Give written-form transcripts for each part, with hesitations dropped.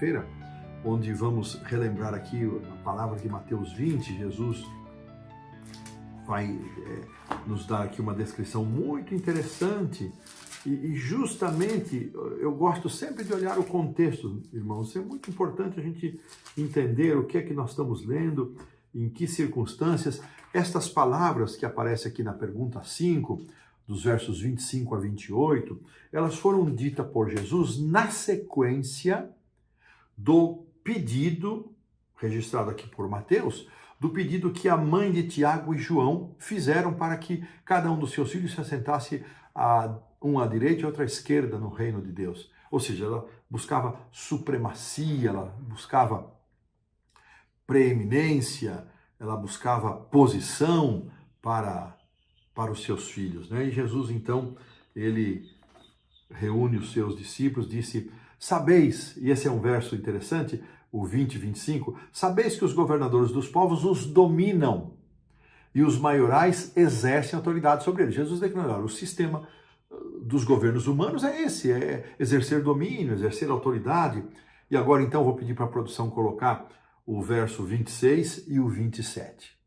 quinta-feira, onde vamos relembrar aqui a palavra de Mateus 20. Jesus vai nos dar aqui uma descrição muito interessante e justamente eu gosto sempre de olhar o contexto, irmãos. É muito importante a gente entender o que é que nós estamos lendo, em que circunstâncias. Estas palavras que aparecem aqui na pergunta 5, dos versos 25 a 28, elas foram ditas por Jesus na sequência do pedido, registrado aqui por Mateus, do pedido que a mãe de Tiago e João fizeram para que cada um dos seus filhos se assentasse um à direita e outro à esquerda no reino de Deus. Ou seja, ela buscava supremacia, ela buscava preeminência, ela buscava posição para os seus filhos, né? E Jesus, então, ele reúne os seus discípulos, disse: sabeis, e esse é um verso interessante, o 20 e 25, sabeis que os governadores dos povos os dominam e os maiorais exercem autoridade sobre eles. Jesus declarou: o sistema dos governos humanos é esse, é exercer domínio, exercer autoridade. E agora, então, vou pedir para a produção colocar o verso 26 e o 27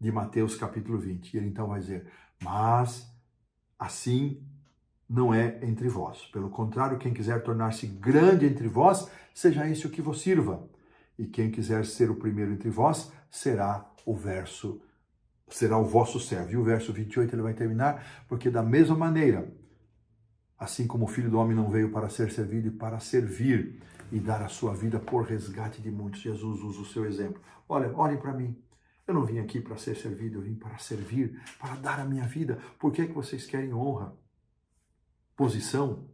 de Mateus capítulo 20. E ele então vai dizer: mas assim não é entre vós. Pelo contrário, quem quiser tornar-se grande entre vós, seja esse o que vos sirva. E quem quiser ser o primeiro entre vós, será o vosso servo. E o verso 28 ele vai terminar: porque da mesma maneira, assim como o Filho do Homem não veio para ser servido e para servir e dar a sua vida por resgate de muitos. Jesus usa o seu exemplo. Olhem para mim. Eu não vim aqui para ser servido, eu vim para servir, para dar a minha vida. Por que é que vocês querem honra? Posição?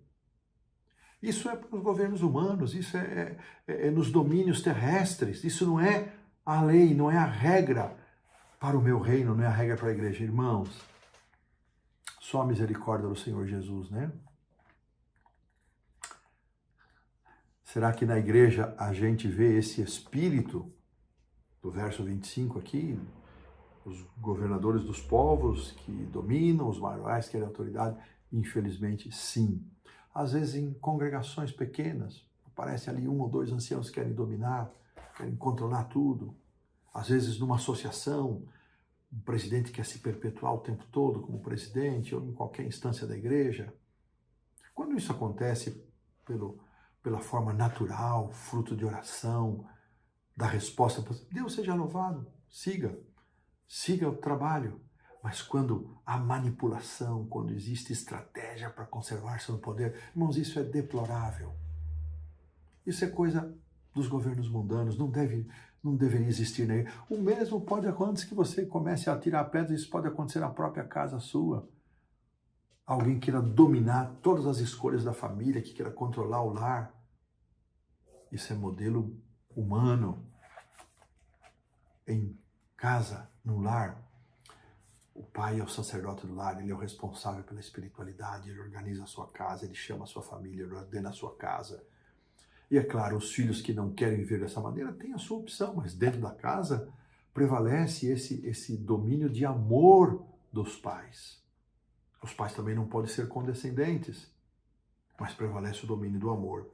Isso é para os governos humanos, isso é nos domínios terrestres. Isso não é a lei, não é a regra para o meu reino, não é a regra para a igreja. Irmãos, só a misericórdia do Senhor Jesus, né? Será que na igreja a gente vê esse espírito do verso 25 aqui? Os governadores dos povos que dominam, os maiorais que querem autoridade? Infelizmente, sim. Às vezes em congregações pequenas, aparece ali 1 ou 2 anciãos que querem dominar, querem controlar tudo. Às vezes numa associação, o presidente quer se perpetuar o tempo todo como presidente, ou em qualquer instância da igreja. Quando isso acontece pela forma natural, fruto de oração, da resposta, Deus seja louvado, siga o trabalho. Mas quando há manipulação, quando existe estratégia para conservar-se no poder, irmãos, isso é deplorável. Isso é coisa dos governos mundanos, não deveria existir nele. O mesmo pode acontecer antes que você comece a tirar pedras, isso pode acontecer na própria casa sua. Alguém queira dominar todas as escolhas da família, que queira controlar o lar. Isso é modelo humano. Em casa, no lar, o pai é o sacerdote do lar, ele é o responsável pela espiritualidade, ele organiza a sua casa, ele chama a sua família, ele ordena a sua casa. E é claro, os filhos que não querem viver dessa maneira têm a sua opção, mas dentro da casa prevalece esse domínio de amor dos pais. Os pais também não podem ser condescendentes, mas prevalece o domínio do amor.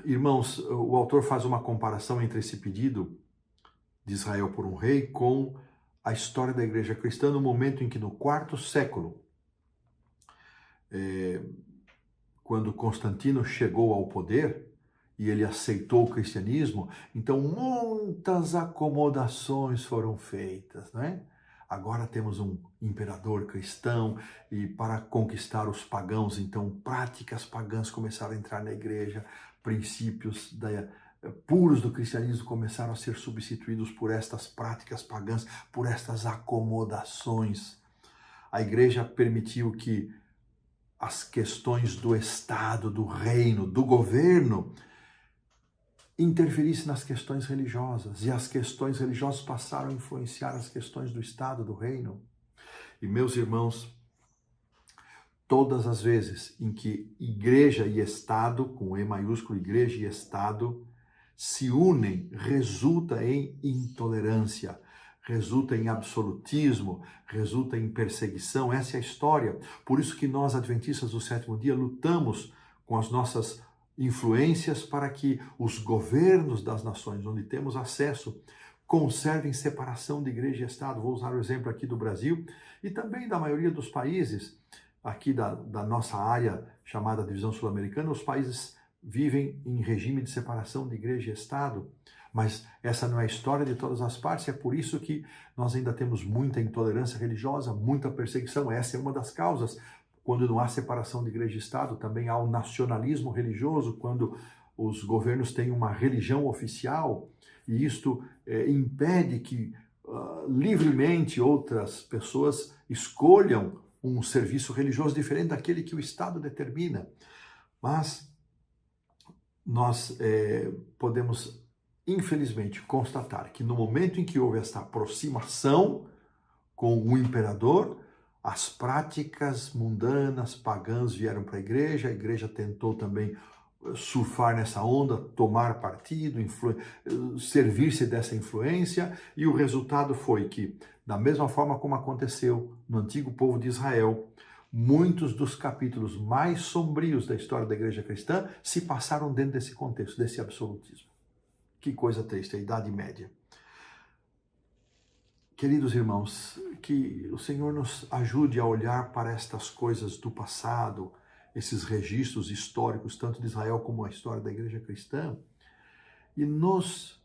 Irmãos, o autor faz uma comparação entre esse pedido de Israel por um rei com a história da igreja cristã no momento em que no 4º século, quando Constantino chegou ao poder e ele aceitou o cristianismo, então muitas acomodações foram feitas, né? Agora temos um imperador cristão e para conquistar os pagãos, então práticas pagãs começaram a entrar na igreja, princípios puros do cristianismo começaram a ser substituídos por estas práticas pagãs, por estas acomodações. A igreja permitiu que as questões do Estado, do reino, do governo interferissem nas questões religiosas, e as questões religiosas passaram a influenciar as questões do Estado, do reino. E meus irmãos, todas as vezes em que igreja e Estado, com E maiúsculo, igreja e Estado, se unem, resulta em intolerância, resulta em absolutismo, resulta em perseguição. Essa é a história. Por isso que nós, adventistas do sétimo dia, lutamos com as nossas influências para que os governos das nações onde temos acesso conservem separação de igreja e Estado. Vou usar o exemplo aqui do Brasil e também da maioria dos países aqui da nossa área chamada divisão sul-americana. Os países vivem em regime de separação de igreja e Estado, mas essa não é a história de todas as partes. É por isso que nós ainda temos muita intolerância religiosa, muita perseguição. Essa é uma das causas. Quando não há separação de igreja e Estado, também há o nacionalismo religioso, quando os governos têm uma religião oficial, e isto impede que livremente outras pessoas escolham um serviço religioso diferente daquele que o Estado determina. Mas nós podemos, infelizmente, constatar que no momento em que houve esta aproximação com o imperador, as práticas mundanas, pagãs vieram para a igreja tentou também surfar nessa onda, tomar partido, servir-se dessa influência, e o resultado foi que, da mesma forma como aconteceu no antigo povo de Israel, muitos dos capítulos mais sombrios da história da igreja cristã se passaram dentro desse contexto, desse absolutismo. Que coisa triste, a Idade Média. Queridos irmãos, que o Senhor nos ajude a olhar para estas coisas do passado, esses registros históricos, tanto de Israel como a história da igreja cristã, e nos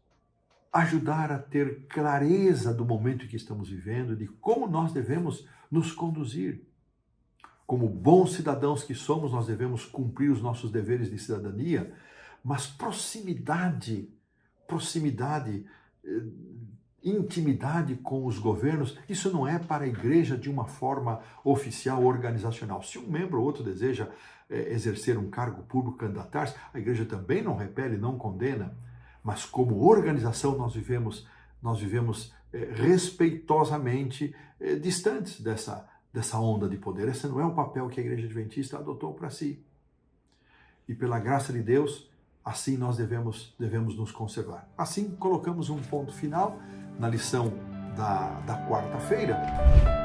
ajudar a ter clareza do momento em que estamos vivendo, de como nós devemos nos conduzir. Como bons cidadãos que somos, nós devemos cumprir os nossos deveres de cidadania, mas proximidade, intimidade com os governos, isso não é para a igreja de uma forma oficial, organizacional. Se um membro ou outro deseja exercer um cargo público, candidatar-se, a igreja também não repele, não condena, mas como organização nós vivemos respeitosamente distantes dessa onda de poder. Esse não é o papel que a igreja adventista adotou para si. E pela graça de Deus, assim nós devemos nos conservar. Assim colocamos um ponto final na lição da quarta-feira.